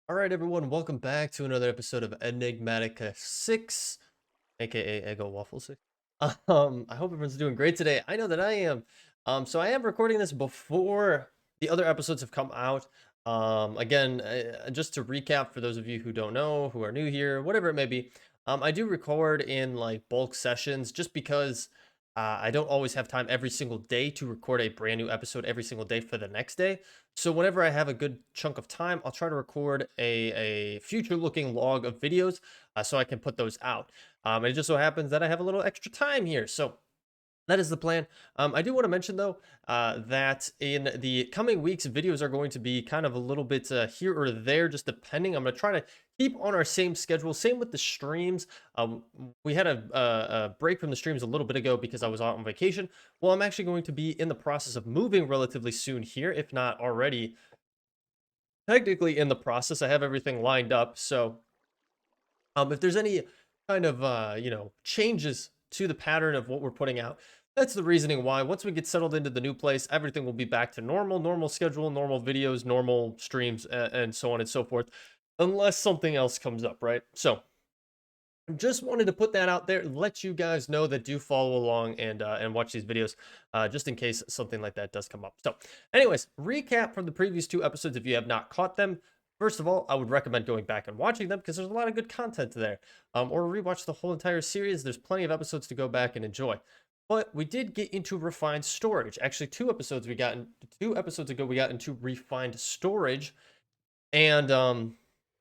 All right, everyone, welcome back to another episode of Enigmatica 6, aka Eggo Waffle 6. I hope everyone's doing great today. I know that I am. So I am recording this before the other episodes have come out. Again, just to recap for those of you who don't know, who are new here, whatever it may be, I do record in like bulk sessions just because I don't always have time every single day to record a brand new episode every single day for the next day. So whenever I have a good chunk of time, I'll try to record a future-looking log of videos so I can put those out. And it just so happens that I have a little extra time here, so that is the plan. I do want to mention, though, that in the coming weeks, videos are going to be kind of a little bit here or there, just depending. I'm going to try to keep on our same schedule. Same with the streams. We had a break from the streams a little bit ago because I was out on vacation. Well, I'm actually going to be in the process of moving relatively soon here, if not already technically in the process. I have everything lined up. So if there's any kind of, changes to the pattern of what we're putting out, that's the reasoning why. Once we get settled into the new place, everything will be back to normal schedule, normal videos, normal streams, and so on and so forth, unless something else comes up, right? So just wanted to put that out there, let you guys know that do follow along and watch these videos, just in case something like that does come up. So, anyways, recap from the previous two episodes if you have not caught them. First of all, I would recommend going back and watching them because there's a lot of good content there. Or rewatch the whole entire series. There's plenty of episodes to go back and enjoy. But we did get into refined storage. Actually, two episodes ago we got into refined storage, and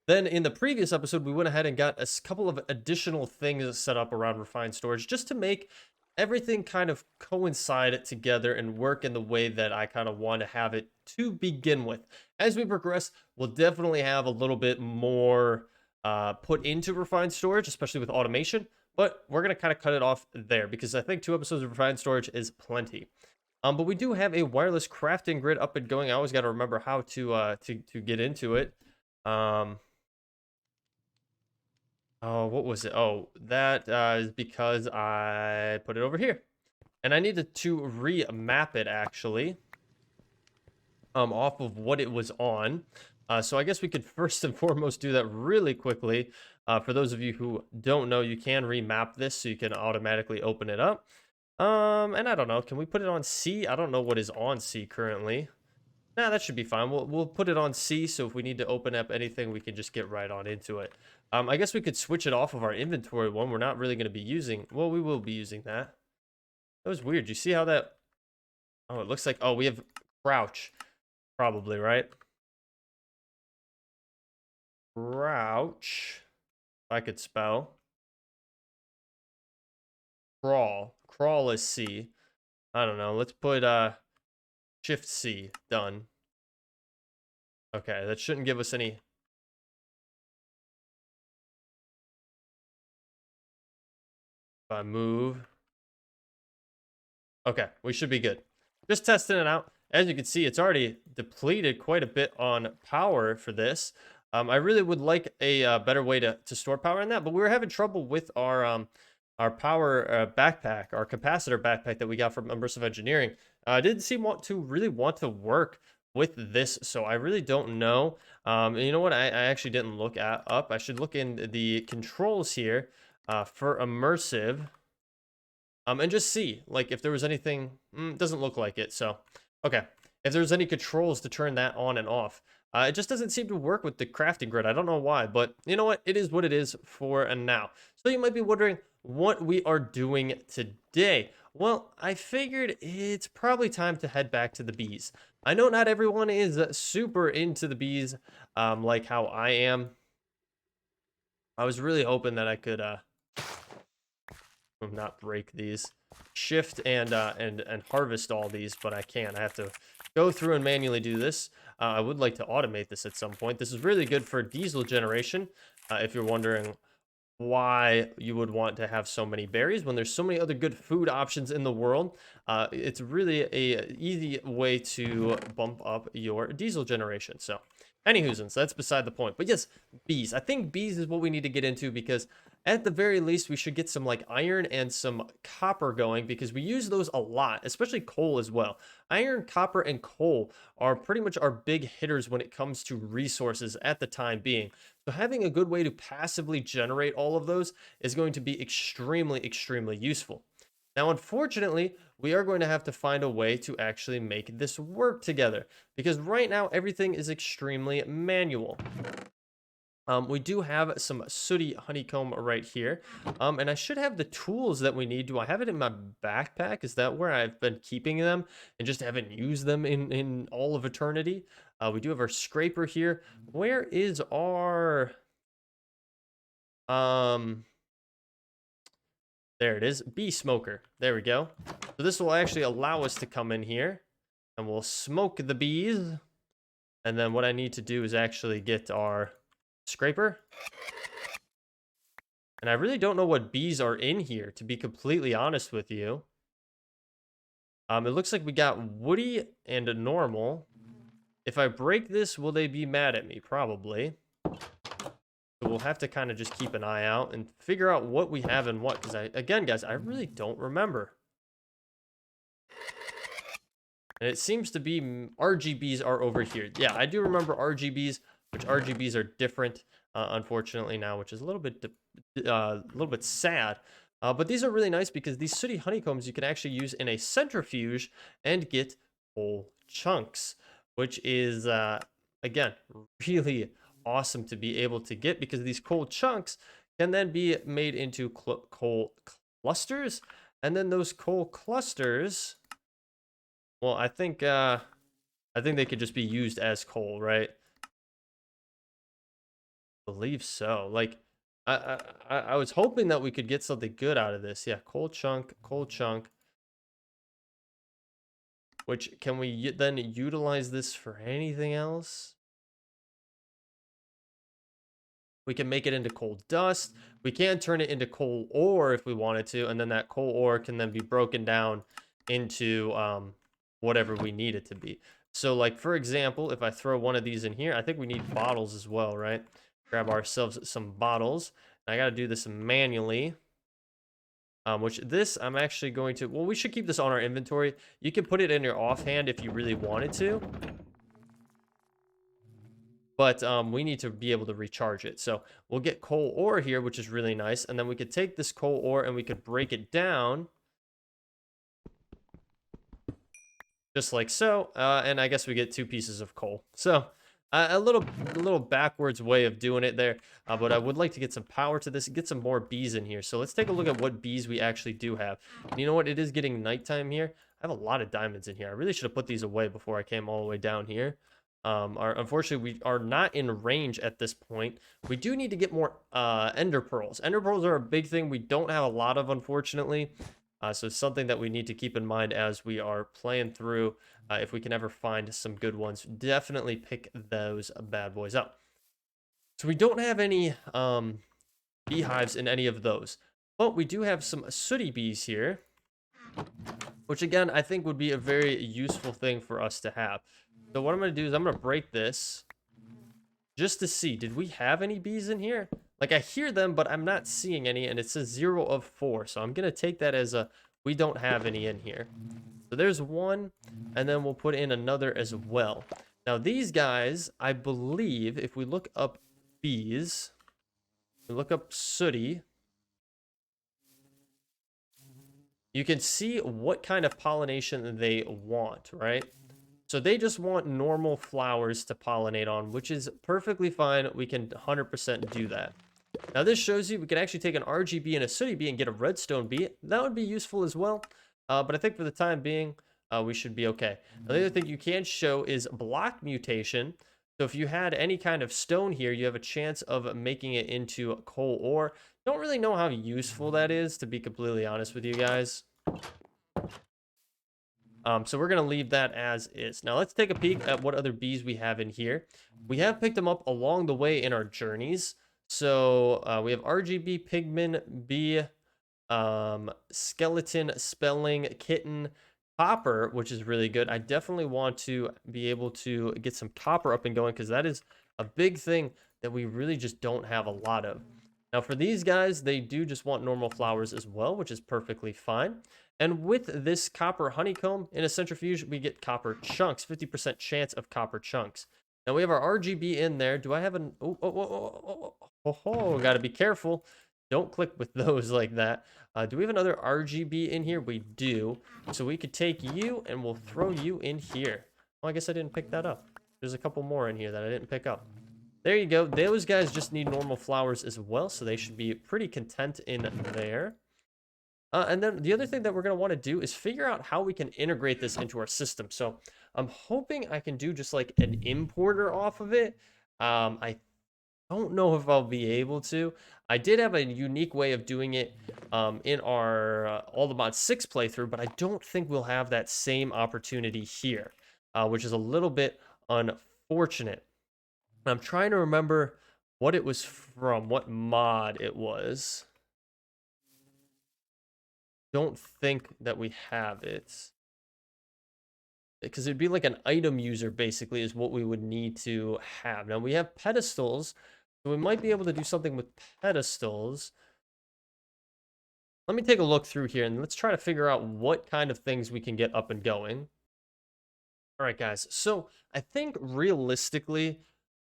then in the previous episode, we went ahead and got a couple of additional things set up around refined storage just to make everything kind of coincide together and work in the way that I kind of want to have it to begin with. As we progress, we'll definitely have a little bit more put into refined storage, especially with automation, but we're going to kind of cut it off there because I think two episodes of refined storage is plenty. But we do have a wireless crafting grid up and going. I always got to remember how to get into it. Oh, what was it? Oh, that is because I put it over here. And I needed to remap it, actually, off of what it was on. So I guess we could first and foremost do that really quickly. For those of you who don't know, you can remap this so you can automatically open it up. And I don't know, can we put it on C? I don't know what is on C currently. Nah, that should be fine. We'll put it on C, so if we need to open up anything, we can just get right on into it. I guess we could switch it off of our inventory one. We're not really going to be using... Well, we will be using that. That was weird. You see how that... Oh, it looks like... Oh, we have crouch. Probably, right? Crouch. If I could spell. Crawl. Crawl is C. I don't know. Let's put Shift C. Done. Okay, that shouldn't give us any... If I move... Okay, we should be good. Just testing it out. As you can see, it's already depleted quite a bit on power for this. I really would like a better way to store power in that, but we were having trouble with our power backpack, our capacitor backpack that we got from Immersive Engineering. Didn't seem really want to work with this, so I really don't know. You know what? I actually didn't look up. I should look in the controls here for Immersive. And just see, like, if there was anything, doesn't look like it, so, okay. If there's any controls to turn that on and off. It just doesn't seem to work with the crafting grid. I don't know why, but you know what? It is what it is for now. So you might be wondering what we are doing today. Well, I figured it's probably time to head back to the bees. I know not everyone is super into the bees, like how I am. I was really hoping that I could, not break these, shift and harvest all these, but I can't. I have to go through and manually do this. I would like to automate this at some point. This is really good for diesel generation, if you're wondering why you would want to have so many berries when there's so many other good food options in the world. It's really a easy way to bump up your diesel generation. So Anywhoosins, that's beside the point. But yes, bees. I think bees is what we need to get into because at the very least, we should get some like iron and some copper going because we use those a lot, especially coal as well. Iron, copper, and coal are pretty much our big hitters when it comes to resources at the time being. So having a good way to passively generate all of those is going to be extremely, extremely useful. Now, unfortunately, we are going to have to find a way to actually make this work together because right now everything is extremely manual. We do have some sooty honeycomb right here. And I should have the tools that we need. Do I have it in my backpack? Is that where I've been keeping them and just haven't used them in all of eternity? We do have our scraper here. Where is our... There it is, bee smoker. There we go. So this will actually allow us to come in here and we'll smoke the bees. And then what I need to do is actually get our scraper. And I really don't know what bees are in here, to be completely honest with you. It looks like we got woody and a normal. If I break this, will they be mad at me? Probably. So we'll have to kind of just keep an eye out and figure out what we have and what. Because again, guys, I really don't remember. And it seems to be RGBs are over here. Yeah, I do remember RGBs, which RGBs are different, unfortunately now, which is a little bit sad. But these are really nice because these sooty honeycombs you can actually use in a centrifuge and get whole chunks, which is, again, really awesome to be able to get because these coal chunks can then be made into coal clusters, and then those coal clusters, well, I think they could just be used as coal, right? I believe so. Like, I was hoping that we could get something good out of this. Yeah, coal chunk. Which, can we then utilize this for anything else? We can make it into coal dust. We can turn it into coal ore if we wanted to, and then that coal ore can then be broken down into whatever we need it to be. So, like, for example, if I throw one of these in here, I think we need bottles as well, right? Grab ourselves some bottles. I got to do this manually. Which this, I'm actually going to... Well, we should keep this on our inventory. You can put it in your offhand if you really wanted to. But we need to be able to recharge it. So we'll get coal ore here, which is really nice. And then we could take this coal ore and we could break it down. Just like so. And I guess we get 2 pieces of coal. So a little backwards way of doing it there. But I would like to get some power to this, get some more bees in here. So let's take a look at what bees we actually do have. And you know what? It is getting nighttime here. I have a lot of diamonds in here. I really should have put these away before I came all the way down here. Unfortunately, we are not in range at this point. We do need to get more ender pearls. Ender pearls are a big thing we don't have a lot of, unfortunately. So it's something that we need to keep in mind as we are playing through. If we can ever find some good ones, definitely pick those bad boys up. So we don't have any beehives in any of those. But we do have some sooty bees here, which again, I think would be a very useful thing for us to have. So what I'm going to do is I'm going to break this just to see, did we have any bees in here? Like, I hear them, but I'm not seeing any, and it says 0 of 4. So I'm going to take that as a, we don't have any in here. So there's one, and then we'll put in another as well. Now, these guys, I believe, if we look up bees, we look up sooty, you can see what kind of pollination they want, right? So they just want normal flowers to pollinate on, which is perfectly fine. We can 100% do that. Now this shows you we can actually take an RGB and a sooty bee and get a redstone bee. That would be useful as well. But I think for the time being, we should be okay. Now, the other thing you can show is block mutation. So if you had any kind of stone here, you have a chance of making it into coal ore. Don't really know how useful that is, to be completely honest with you guys. So we're going to leave that as is. Now let's take a peek at what other bees we have in here. We have picked them up along the way in our journeys. So we have RGB, pigman, bee, skeleton, spelling, kitten, copper, which is really good. I definitely want to be able to get some copper up and going because that is a big thing that we really just don't have a lot of. Now for these guys, they do just want normal flowers as well, which is perfectly fine. And with this copper honeycomb in a centrifuge, we get copper chunks, 50% chance of copper chunks. Now we have our RGB in there. Do I have an... Gotta be careful. Don't click with those like that. Do we have another RGB in here? We do. So we could take you and we'll throw you in here. Well, I guess I didn't pick that up. There's a couple more in here that I didn't pick up. There you go. Those guys just need normal flowers as well, so they should be pretty content in there. And then the other thing that we're going to want to do is figure out how we can integrate this into our system. So I'm hoping I can do just like an importer off of it. I don't know if I'll be able to. I did have a unique way of doing it in our All the Mods 6 playthrough, but I don't think we'll have that same opportunity here, which is a little bit unfortunate. I'm trying to remember what it was from, what mod it was. Don't think that we have it. Because it'd be like an item user, basically, is what we would need to have. Now, we have pedestals, so we might be able to do something with pedestals. Let me take a look through here, and let's try to figure out what kind of things we can get up and going. All right, guys. So I think realistically,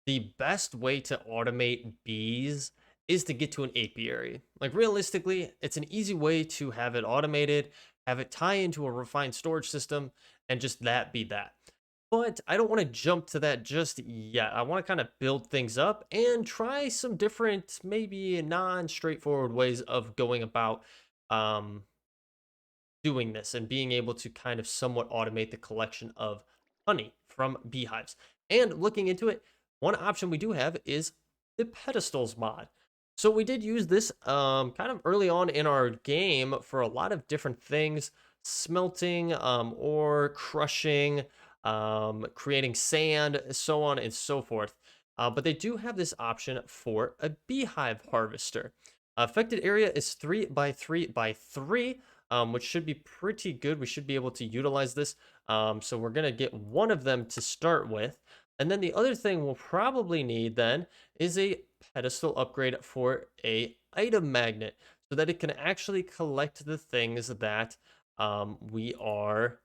the best way to automate bees is to get to an apiary. Like realistically, it's an easy way to have it automated, have it tie into a refined storage system, and just that be that. But I don't want to jump to that just yet. I want to kind of build things up and try some different, maybe non-straightforward ways of going about doing this and being able to kind of somewhat automate the collection of honey from beehives. And looking into it, one option we do have is the Pedestals mod. So we did use this kind of early on in our game for a lot of different things, smelting, ore, crushing, creating sand, so on and so forth. But they do have this option for a beehive harvester. Affected area is 3 by 3 by 3, which should be pretty good. We should be able to utilize this. So we're going to get one of them to start with. And then the other thing we'll probably need then is a pedestal upgrade for a item magnet so that it can actually collect the things that we are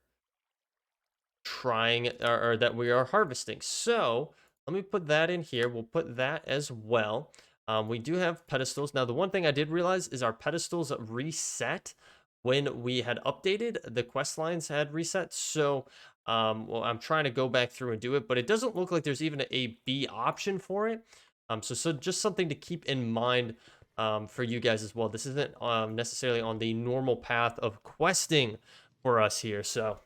trying or that we are harvesting. So let me put that in here. We'll put that as well. We do have pedestals. Now, the one thing I did realize is our pedestals reset when we had updated. The quest lines had reset. So well, I'm trying to go back through and do it, but it doesn't look like there's even a B option for it. So just something to keep in mind for you guys as well. This isn't necessarily on the normal path of questing for us here. So,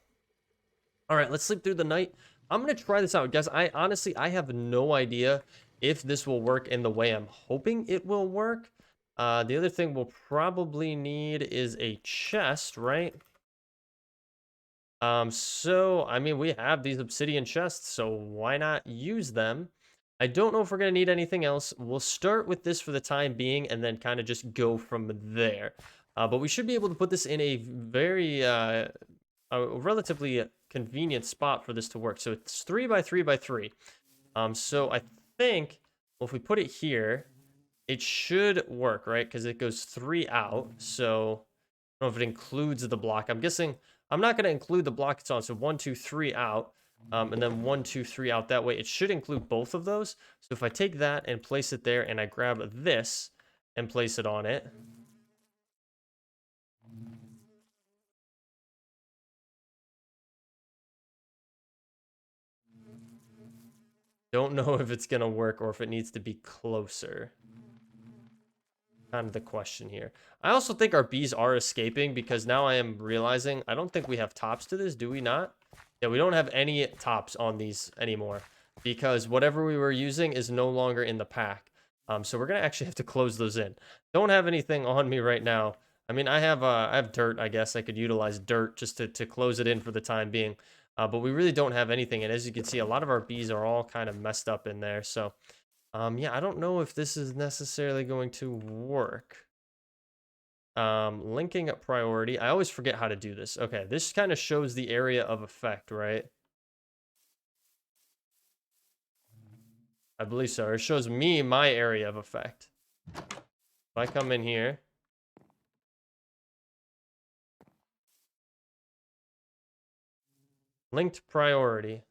all right, let's sleep through the night. I'm going to try this out, guys. I honestly have no idea if this will work in the way I'm hoping it will work. The other thing we'll probably need is a chest, right? So, I mean, we have these obsidian chests, so why not use them? I don't know if we're going to need anything else. We'll start with this for the time being and then kind of just go from there. But we should be able to put this in a very, a relatively convenient spot for this to work. So it's 3 by 3 by 3. So I think, well, if we put it here, it should work, right? Because it goes 3 out. So I don't know if it includes the block. I'm guessing I'm not going to include the block it's on. So 1, 2, 3 out. And then 1, 2, 3 out that way. It should include both of those. So if I take that and place it there and I grab this and place it on it. Don't know if it's going to work or if it needs to be closer. Kind of the question here. I also think our bees are escaping because now I am realizing I don't think we have tops to this. Do we not? Yeah, we don't have any tops on these anymore because whatever we were using is no longer in the pack. So we're going to actually have to close those in. Don't have anything on me right now. I mean, I have dirt, I guess. I could utilize dirt just to close it in for the time being. But we really don't have anything. And as you can see, a lot of our bees are all kind of messed up in there. So yeah, I don't know if this is necessarily going to work. Linking up priority. I always forget how to do this. Okay, this kind of shows the area of effect, right? I believe so. It shows me my area of effect. If I come in here, linked priority.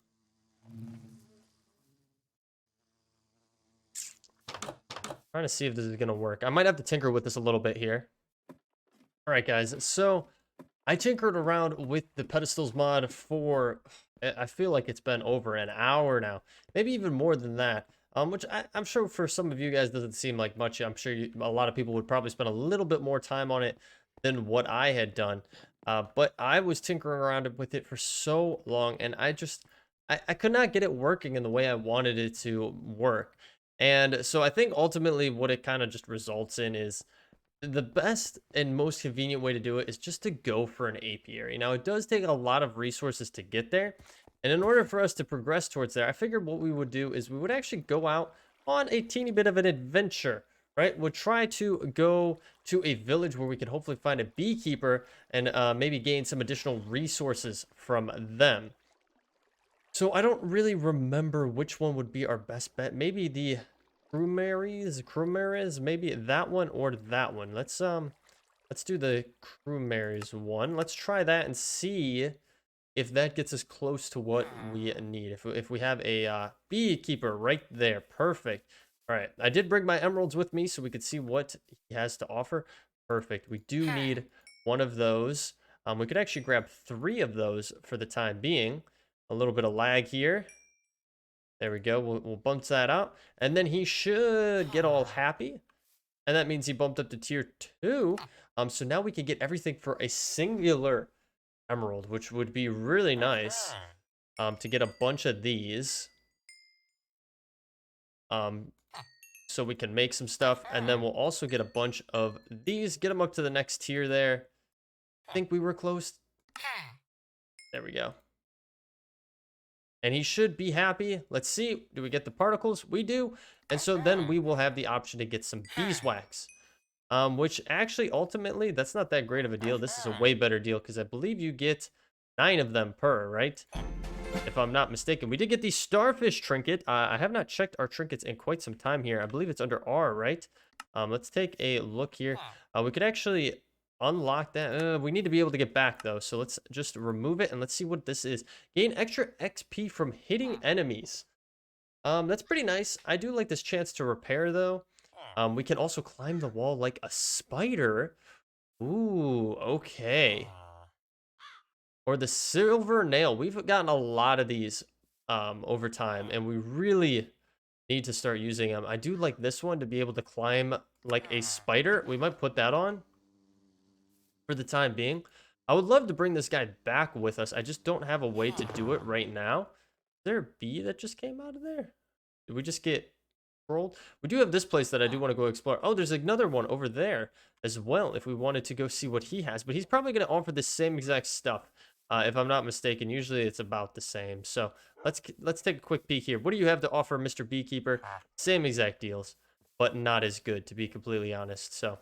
Trying to see if this is gonna work. I might have to tinker with this a little bit here. All right, guys. So I tinkered around with the Pedestals mod for, I feel like it's been over an hour now, maybe even more than that. Which I'm sure for some of you guys doesn't seem like much. I'm sure a lot of people would probably spend a little bit more time on it than what I had done. But I was tinkering around with it for so long, and I could not get it working in the way I wanted it to work. And so I think ultimately what it kind of just results in is the best and most convenient way to do it is just to go for an apiary. Now, it does take a lot of resources to get there. And in order for us to progress towards there, I figured what we would do is we would actually go out on a teeny bit of an adventure, right? We'll try to go to a village where we can hopefully find a beekeeper and maybe gain some additional resources from them. So I don't really remember which one would be our best bet. Maybe the Crewmaries, maybe that one or that one. Let's do the Crewmaries one. Let's try that and see if that gets us close to what we need. If we have a beekeeper right there, perfect. All right, I did bring my emeralds with me so we could see what he has to offer. Perfect. We do need one of those. We could actually grab 3 of those for the time being. A little bit of lag here. There we go. We'll bump that out. And then he should get all happy. And that means he bumped up to tier 2. So now we can get everything for a singular emerald, which would be really nice. To get a bunch of these. So we can make some stuff. And then we'll also get a bunch of these. Get them up to the next tier there. I think we were close. There we go. And he should be happy. Let's see. Do we get the particles? We do. And so then we will have the option to get some beeswax. Which actually, ultimately, that's not that great of a deal. This is a way better deal because I believe you get 9 of them per, right? If I'm not mistaken. We did get the Starfish Trinket. I have not checked our trinkets in quite some time here. I believe it's under R, right? Let's take a look here. We could actually unlock that. We need to be able to get back though, so let's just remove it and let's see what this is. Gain extra XP from hitting enemies. That's pretty nice. I do like this chance to repair though. We can also climb the wall like a spider. Ooh, okay. Or the silver nail. We've gotten a lot of these over time, and we really need to start using them. I do like this one to be able to climb like a spider. We might put that on for the time being. I would love to bring this guy back with us. I just don't have a way to do it right now. Is there a bee that just came out of there? Did we just get trolled? We do have this place that I do want to go explore. Oh, there's another one over there as well if we wanted to go see what he has. But he's probably going to offer the same exact stuff. If I'm not mistaken, usually it's about the same. So let's take a quick peek here. What do you have to offer, Mr. Beekeeper? Same exact deals, but not as good, to be completely honest. So,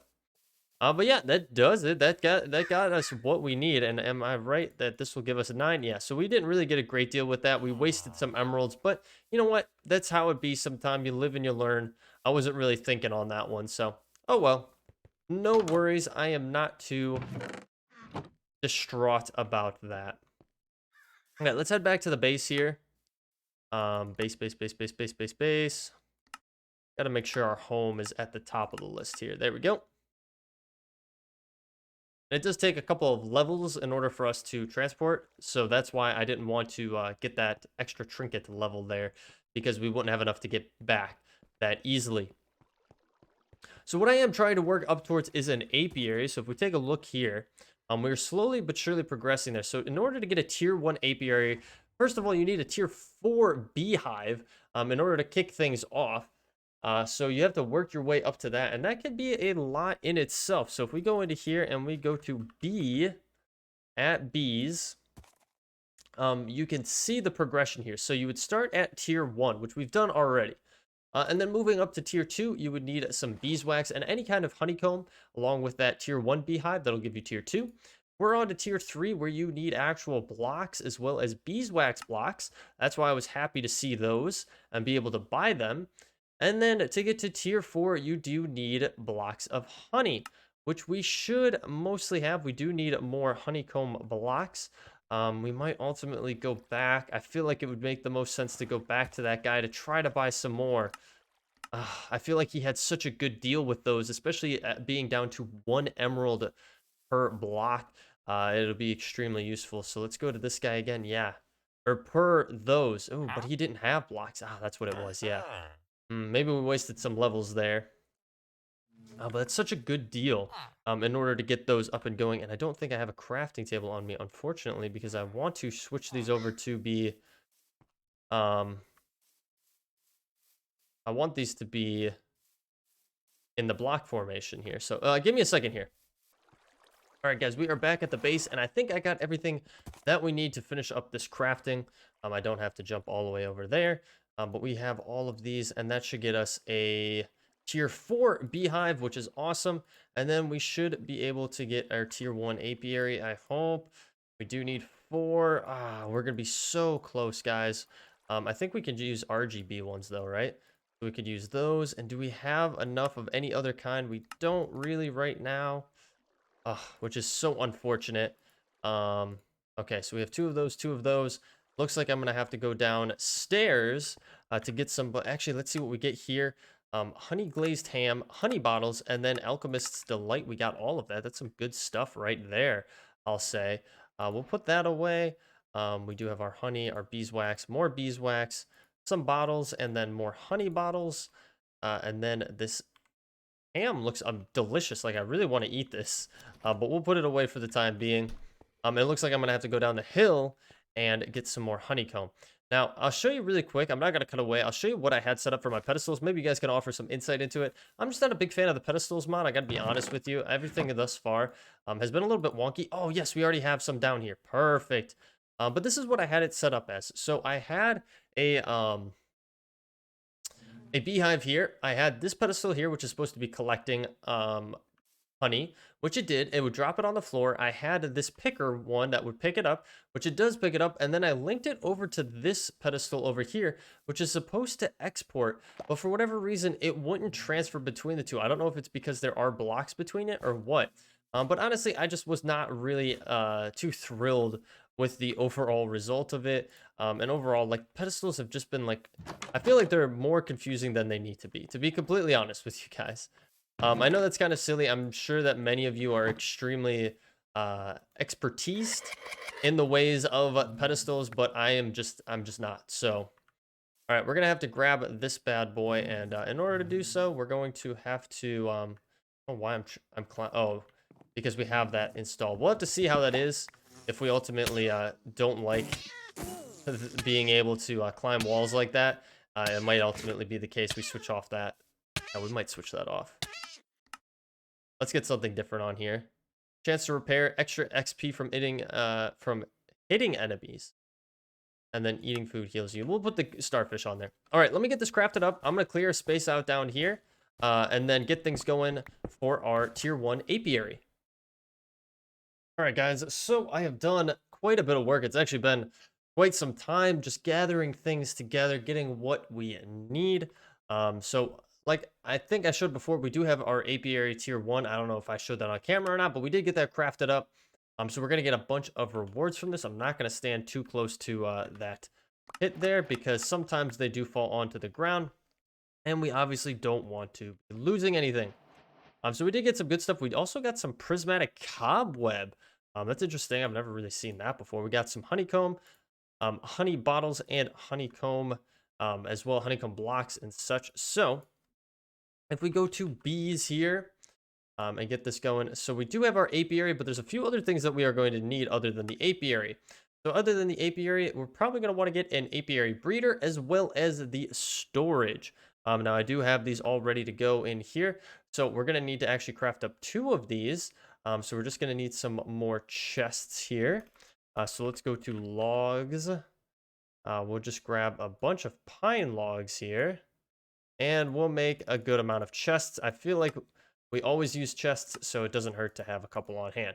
but yeah, that does it. That got us what we need. And am I right that this will give us a 9? Yeah. So we didn't really get a great deal with that. We wasted some emeralds, but you know what? That's how it be. Sometimes you live and you learn. I wasn't really thinking on that one. So, oh well. No worries. I am not too distraught about that. Okay, let's head back to the base here. Base. Got to make sure our home is at the top of the list here. There we go. It does take a couple of levels in order for us to transport, so that's why I didn't want to get that extra trinket level there, because we wouldn't have enough to get back that easily. So what I am trying to work up towards is an apiary. So if we take a look here, we're slowly but surely progressing there. So in order to get a tier 1 apiary, first of all, you need a tier 4 beehive in order to kick things off. So you have to work your way up to that, and that can be a lot in itself. So if we go into here and we go to bee at bees, you can see the progression here. So you would start at tier 1, which we've done already. And then moving up to tier 2, you would need some beeswax and any kind of honeycomb, along with that tier 1 beehive that'll give you tier 2. We're on to tier 3, where you need actual blocks as well as beeswax blocks. That's why I was happy to see those and be able to buy them. And then to get to tier 4, you do need blocks of honey, which we should mostly have. We do need more honeycomb blocks. We might ultimately go back. I feel like it would make the most sense to go back to that guy to try to buy some more. I feel like he had such a good deal with those, especially being down to 1 emerald per block. It'll be extremely useful. So let's go to this guy again. Yeah. Or per those. Oh, but he didn't have blocks. That's what it was. Yeah. Maybe we wasted some levels there. But it's such a good deal in order to get those up and going. And I don't think I have a crafting table on me, unfortunately, because I want to switch these over to be... I want these to be in the block formation here. So give me a second here. All right, guys, we are back at the base, and I think I got everything that we need to finish up this crafting. I don't have to jump all the way over there, but we have all of these, and that should get us a tier 4 beehive, which is awesome. And then we should be able to get our tier 1 apiary, I hope. We do need 4. We're going to be so close, guys. I think we could use RGB ones, though, right? We could use those. And do we have enough of any other kind? We don't really right now. Which is so unfortunate. Okay, so we have 2 of those, 2 of those. Looks like I'm gonna have to go downstairs to get some, but actually, let's see what we get here. Honey glazed ham, honey bottles, and then Alchemist's Delight. We got all of that. That's some good stuff right there, I'll say. We'll put that away. We do have our honey, our beeswax, more beeswax, some bottles, and then more honey bottles. And then this ham looks delicious. Like, I really want to eat this, but we'll put it away for the time being. It looks like I'm gonna have to go down the hill and get some more honeycomb. Now, I'll show you really quick. I'm not gonna cut away. I'll show you what I had set up for my pedestals. Maybe you guys can offer some insight into it. I'm just not a big fan of the pedestals mod. I gotta be honest with you. Everything thus far has been a little bit wonky. Oh yes, we already have some down here. Perfect. But this is what I had it set up as. So I had a beehive here. I had this pedestal here, which is supposed to be collecting honey, which it did. It would drop it on the floor. I had this picker one that would pick it up, which it does pick it up, and then I linked it over to this pedestal over here, which is supposed to export, but for whatever reason, it wouldn't transfer between the two. I don't know if it's because there are blocks between it or what. But honestly, I just was not really too thrilled with the overall result of it. And overall, like, pedestals have just been, like, I feel like they're more confusing than they need to be completely honest with you guys. I know that's kind of silly. I'm sure that many of you are extremely expertised in the ways of pedestals, but I'm just not. So, all right, we're gonna have to grab this bad boy, and in order to do so, we're going to have to oh, why oh, because we have that installed. We'll have to see how that is if we ultimately don't like being able to climb walls like that. It might ultimately be the case we switch off that. We might switch that off. Let's get something different on here. Chance to repair, extra XP from hitting enemies. And then eating food heals you. We'll put the starfish on there. All right, let me get this crafted up. I'm going to clear a space out down here. And then get things going for our tier 1 apiary. All right, guys. So I have done quite a bit of work. It's actually been quite some time just gathering things together, getting what we need. So like I think I showed before, we do have our apiary tier 1. I don't know if I showed that on camera or not, but we did get that crafted up. So we're going to get a bunch of rewards from this. I'm not going to stand too close to that pit there because sometimes they do fall onto the ground. And we obviously don't want to be losing anything. So we did get some good stuff. We also got some prismatic cobweb. That's interesting. I've never really seen that before. We got some honeycomb, honey bottles, and honeycomb as well, honeycomb blocks and such. So if we go to bees here and get this going. So we do have our apiary, but there's a few other things that we are going to need other than the apiary. So other than the apiary, we're probably going to want to get an apiary breeder as well as the storage. Now I do have these all ready to go in here. So we're going to need to actually craft up 2 of these. So we're just going to need some more chests here. So let's go to logs. We'll just grab a bunch of pine logs here. and we'll make a good amount of chests. I feel like we always use chests, so it doesn't hurt to have a couple on hand.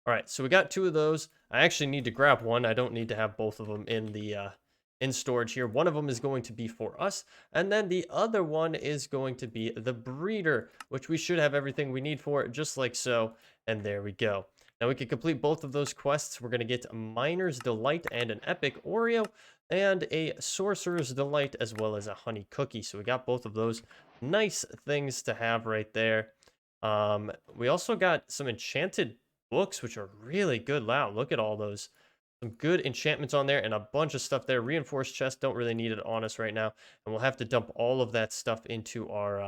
All right, so we got 2 of those. I actually need to grab one. I don't need to have both of them in the in storage here. One of them is going to be for us, and then the other one is going to be the breeder, which we should have everything we need for it, just like so. And there we go. Now we can complete both of those quests. We're going to get Miner's Delight and an Epic Oreo, and a Sorcerer's Delight, as well as a Honey Cookie. So we got both of those nice things to have right there. We also got some enchanted books, which are really good. Wow, look at all those. Some good enchantments on there and a bunch of stuff there. Reinforced chests, don't really need it on us right now. And we'll have to dump all of that stuff into our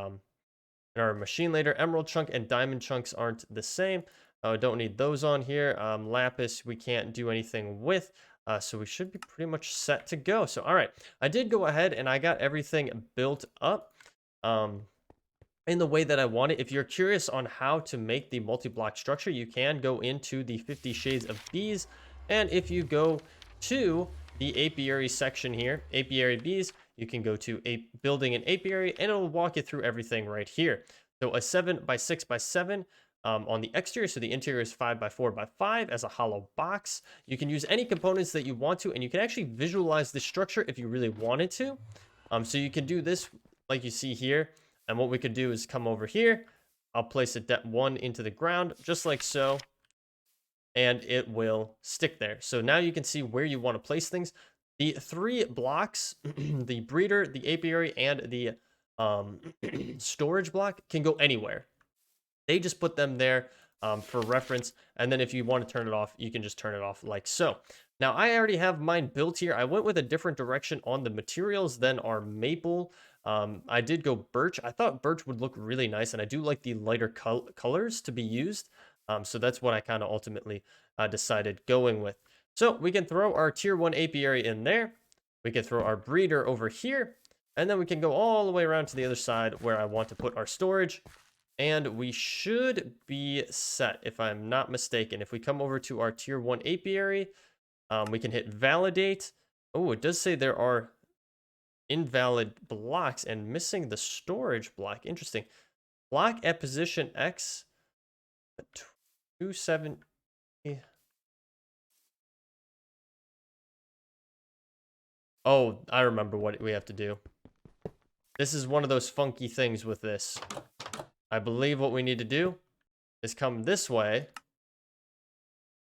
in our machine later. Emerald chunk and diamond chunks aren't the same. Don't need those on here. Lapis we can't do anything with. So we should be pretty much set to go. So all right, I did go ahead and I got everything built up in the way that I want it. If you're curious on how to make the multi-block structure, you can go into the 50 Shades of Bees. And if you go to the apiary section here, apiary bees, you can go to building an apiary and it'll walk you through everything right here. So a 7x6x7 on the exterior, so the interior is 5x4x5 as a hollow box. You can use any components that you want to, and you can actually visualize the structure if you really wanted to. So you can do this like you see here. And what we could do is come over here. I'll place a depth 1 into the ground, just like so. And it will stick there. So now you can see where you want to place things. The 3 blocks, the breeder, the apiary, and the storage block can go anywhere. They just put them there for reference. And then if you want to turn it off, you can just turn it off like so. Now, I already have mine built here. I went with a different direction on the materials than our maple. I did go birch. I thought birch would look really nice, and I do like the lighter colors to be used. So that's what I kind of ultimately decided going with. So we can throw our tier 1 apiary in there. We can throw our breeder over here. And then we can go all the way around to the other side where I want to put our storage. And we should be set, if I'm not mistaken. If we come over to our tier 1 apiary, we can hit validate. Oh, it does say there are invalid blocks and missing the storage block. Interesting. Block at position X 270. Oh, I remember what we have to do. This is one of those funky things with this. I believe what we need to do is come this way.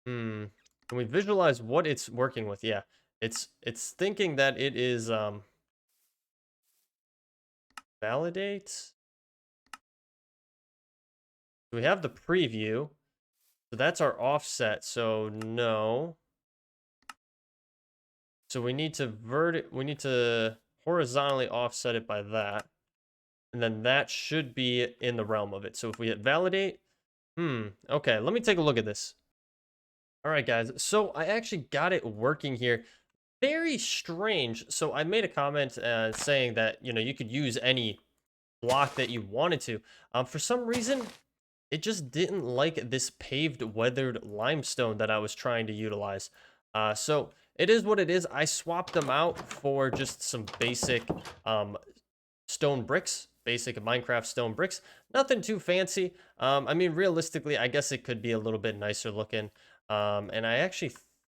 Can we visualize what it's working with? Yeah, it's thinking that it is validate. So we have the preview. So that's our offset. So no. So we need to horizontally offset it by that. And then that should be in the realm of it. So if we hit validate, okay, let me take a look at this. All right, guys. So I actually got it working here. Very strange. So I made a comment saying that, you could use any block that you wanted to. For some reason, it just didn't like this paved weathered limestone that I was trying to utilize. So it is what it is. I swapped them out for just some basic stone bricks, basic Minecraft stone bricks. Nothing too fancy. I mean, realistically, I guess it could be a little bit nicer looking. And I actually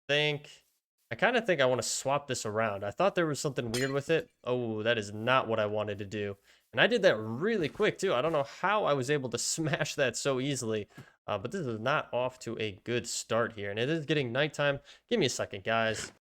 kind of think I want to swap this around. I thought there was something weird with it. Oh, that is not what I wanted to do. And I did that really quick too. I don't know how I was able to smash that so easily. But this is not off to a good start here. And it is getting nighttime. Give me a second, guys.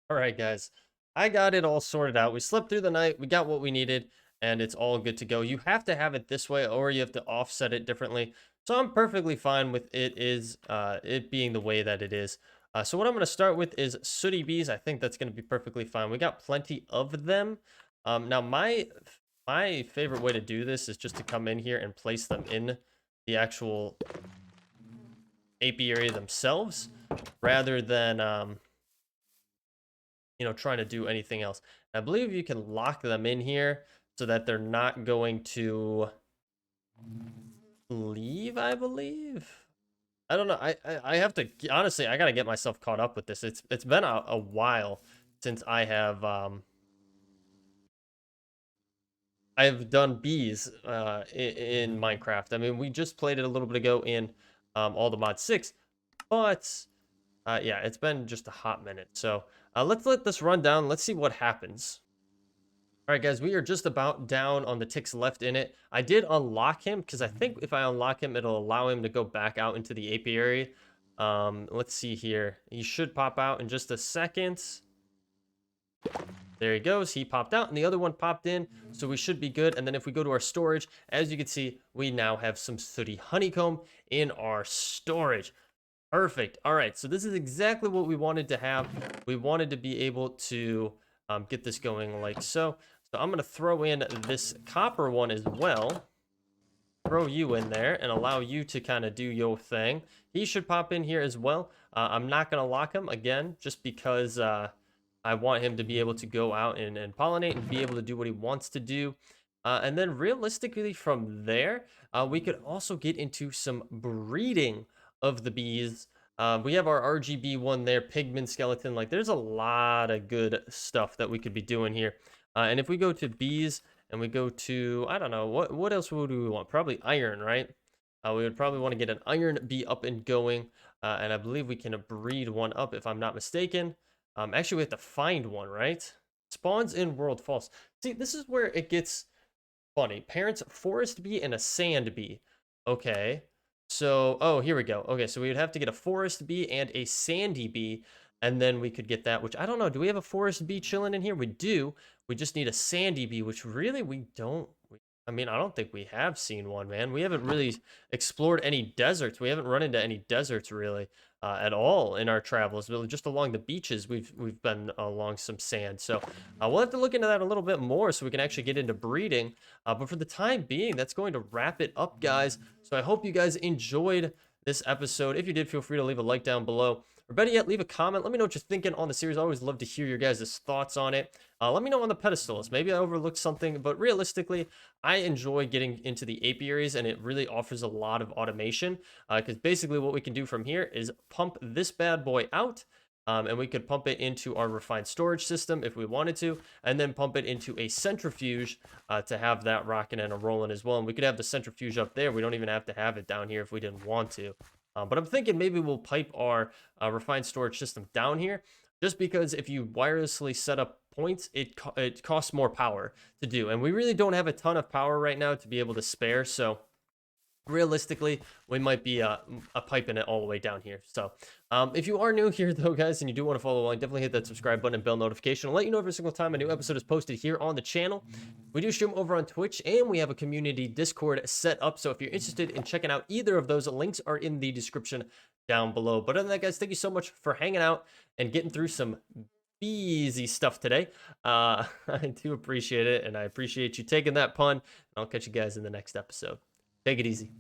All right, guys. I got it all sorted out. We slept through the night. We got what we needed. And it's all good to go. You have to have it this way, or you have to offset it differently. So I'm perfectly fine with it being the way that it is. So what I'm going to start with is sooty bees. I think that's going to be perfectly fine. We got plenty of them. Now my favorite way to do this is just to come in here and place them in the actual apiary themselves, rather than trying to do anything else. I believe you can lock them in here so that they're not going to leave, I believe. I don't know. I have to, honestly, I got to get myself caught up with this. It's been a while since I have I've done bees in Minecraft. I mean, we just played it a little bit ago in all the mod 6, but yeah, it's been just a hot minute. So let's let this run down. Let's see what happens. All right, guys, we are just about down on the ticks left in it. I did unlock him because I think if I unlock him, it'll allow him to go back out into the apiary. Let's see here. He should pop out in just a second. There he goes. He popped out and the other one popped in. So we should be good. And then if we go to our storage, as you can see, we now have some sooty honeycomb in our storage. Perfect. All right. So this is exactly what we wanted to have. We wanted to be able to get this going like so. So I'm going to throw in this copper one as well. Throw you in there and allow you to kind of do your thing. He should pop in here as well. I'm not going to lock him again just because I want him to be able to go out and pollinate and be able to do what he wants to do. And then realistically from there, we could also get into some breeding of the bees. We have our RGB one there, pigment skeleton. Like there's a lot of good stuff that we could be doing here. And if we go to bees and we go to, I don't know, what else would we want? Probably iron, right? We would probably want to get an iron bee up and going. And I believe we can breed one up if I'm not mistaken. Actually, we have to find one, right? Spawns in world false. See, this is where it gets funny. Parents, forest bee and a sand bee. Okay. So, oh, here we go. Okay, so we would have to get a forest bee and a sandy bee, and then we could get that, which I don't know. Do we have a forest bee chilling in here? We do. We just need a sandy bee, which really we don't. I mean, I don't think we have seen one, man. We haven't really explored any deserts. We haven't run into any deserts really at all in our travels. Really, just along the beaches, we've been along some sand. So we'll have to look into that a little bit more so we can actually get into breeding. But for the time being, that's going to wrap it up, guys. So I hope you guys enjoyed this episode. If you did, feel free to leave a like down below. Or better yet, leave a comment. Let me know what you're thinking on the series. I always love to hear your guys' thoughts on it. Let me know on the pedestals. Maybe I overlooked something, but realistically, I enjoy getting into the apiaries, and it really offers a lot of automation. Because basically what we can do from here is pump this bad boy out, and we could pump it into our refined storage system if we wanted to, and then pump it into a centrifuge to have that rocking and a rolling as well. And we could have the centrifuge up there. We don't even have to have it down here if we didn't want to. But I'm thinking maybe we'll pipe our refined storage system down here, just because if you wirelessly set up points, it costs more power to do. And we really don't have a ton of power right now to be able to spare. So realistically, we might be piping it all the way down here. So if you are new here though, guys, and you do want to follow along, definitely hit that subscribe button and bell notification. I'll let you know every single time a new episode is posted here on the channel. We do stream over on Twitch, and we have a community Discord set up. So if you're interested in checking out either of those, links are in the description down below. But other than that, guys, thank you so much for hanging out and getting through some easy stuff today. I do appreciate it, and I appreciate you taking that pun. And I'll catch you guys in the next episode. Take it easy.